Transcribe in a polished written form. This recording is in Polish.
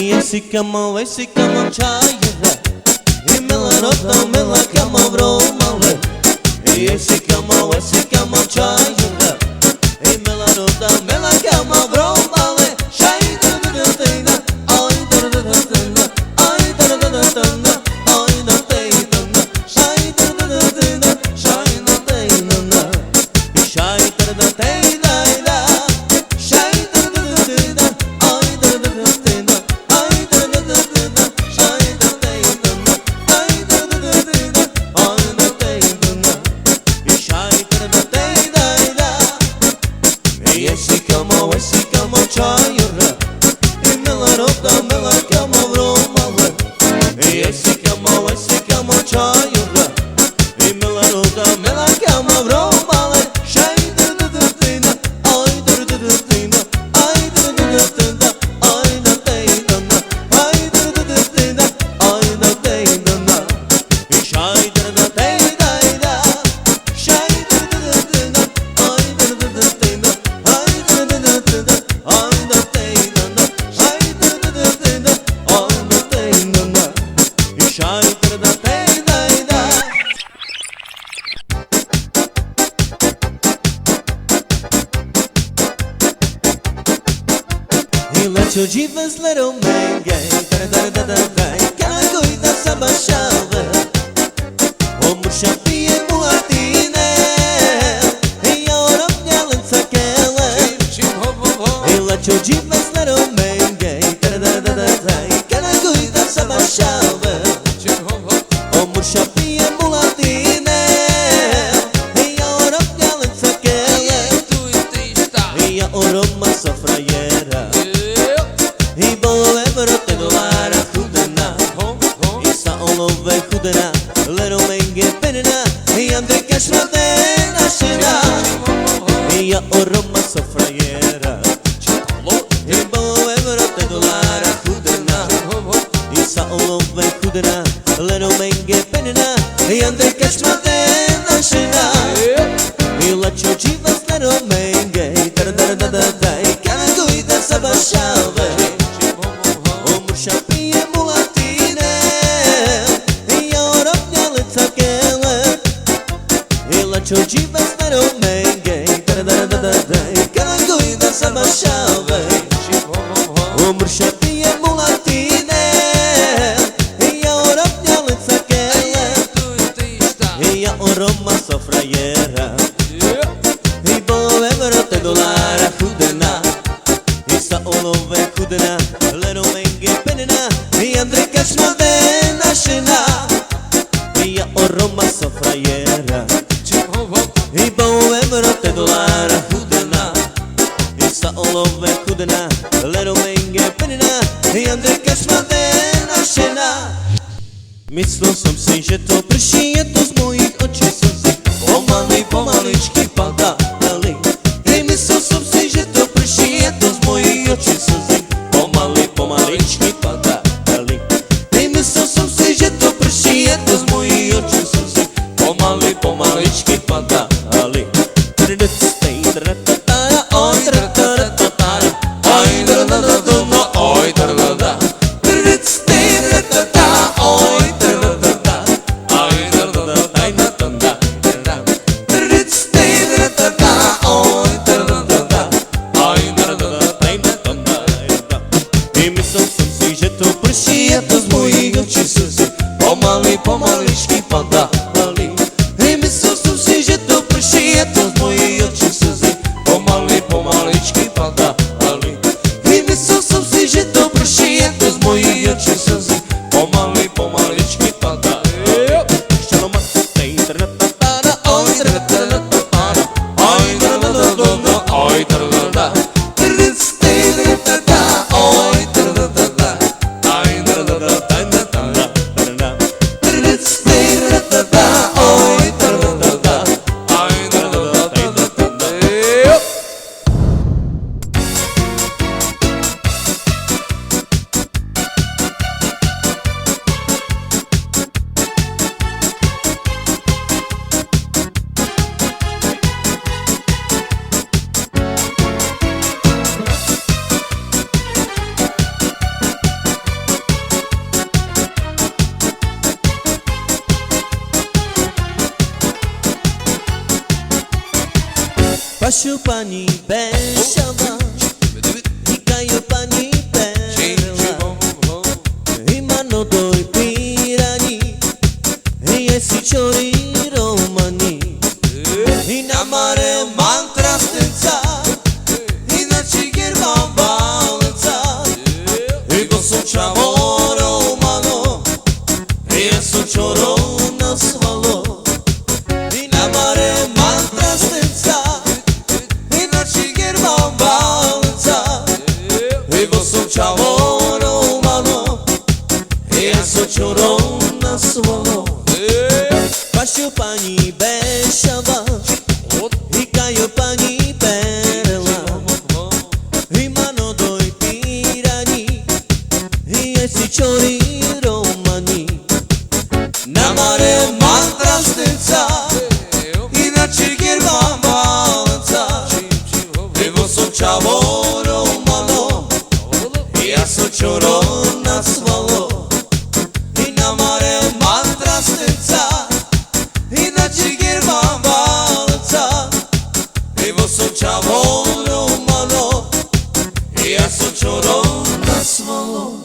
Esse camo chayra E melarota mela camo bromale Esse camo chayra E melarota mela camo bromale Shai da da da da Ai da da da da Ai da da da da Ai da da da Shai da da da da Shai da da da Shai da da da Esse camo chayra E melarota mela camo bromale Esse camo chayra E melarota mela camo bromale Shai da da da da Ai da da da da Ai da da da da Ai da da da Ai da da da da Ai da da da Shai da da da Shai da da da Ai da da da Let your divas little man gay Cara cuida samba chave O murchapie mulatine E a oropnia lança aquela Let your divas little man gay Cara cuida samba chave O murchapie mulatine E a oropnia lança aquela E a oroma sofraiera I bole brote dolara hudena Isa olove hudena Lero menge penena I andre kashradena shena I a oroma sofraiera I bole brote dolara hudena Isa olove hudena Lero menge penena I andre kashradena shena I lacho chivas lero menge Kana cuida saba chave Murchapie mulatine E a oropnia lança aquela E lacho chivas lero menge Kana cuida saba chave Murchapie mulatine E a oropnia lança aquela E a oroma sofraiera I bole brote dolara hudena Isa olove hudena Lero menge penena I andre kashmadena shena I a oroma sofraiera I bole brote dolara hudena Isa olove hudena Lero menge penena I andre kashmadena shena Mislil sam si že to prší, je to z mojich očí slzy Pomaličky padá ali Hej, myslel som si, že to prší, je to z mojich očí slzy Pomaličky padá ali Hej, myslel som si, že to prší, je to z mojich očí slzy Pomaličky padá ali Oj, Бачу пані Бешава, тікаю пані Перла, і мано той пірані, і есі чорі романі, і на маре мантра стенца, і на чигір бамбаленца, і госучаво романо, і есі чоро на свало, і на маре мантра стенца, і на чигір бамбаленца, і госучаво романо, і есі чоро на свало. Бачу пані Бешава, тікаю пані Перла, і мано той пірані, і есі чорі романі, на маре мантра стенца, і на чигір бамбаленца, і госучаво романо, і есі чоро на свало, і на маре мантра стенца, і на чигір бамбаленца, і госучаво романо, і есі чоро на свало.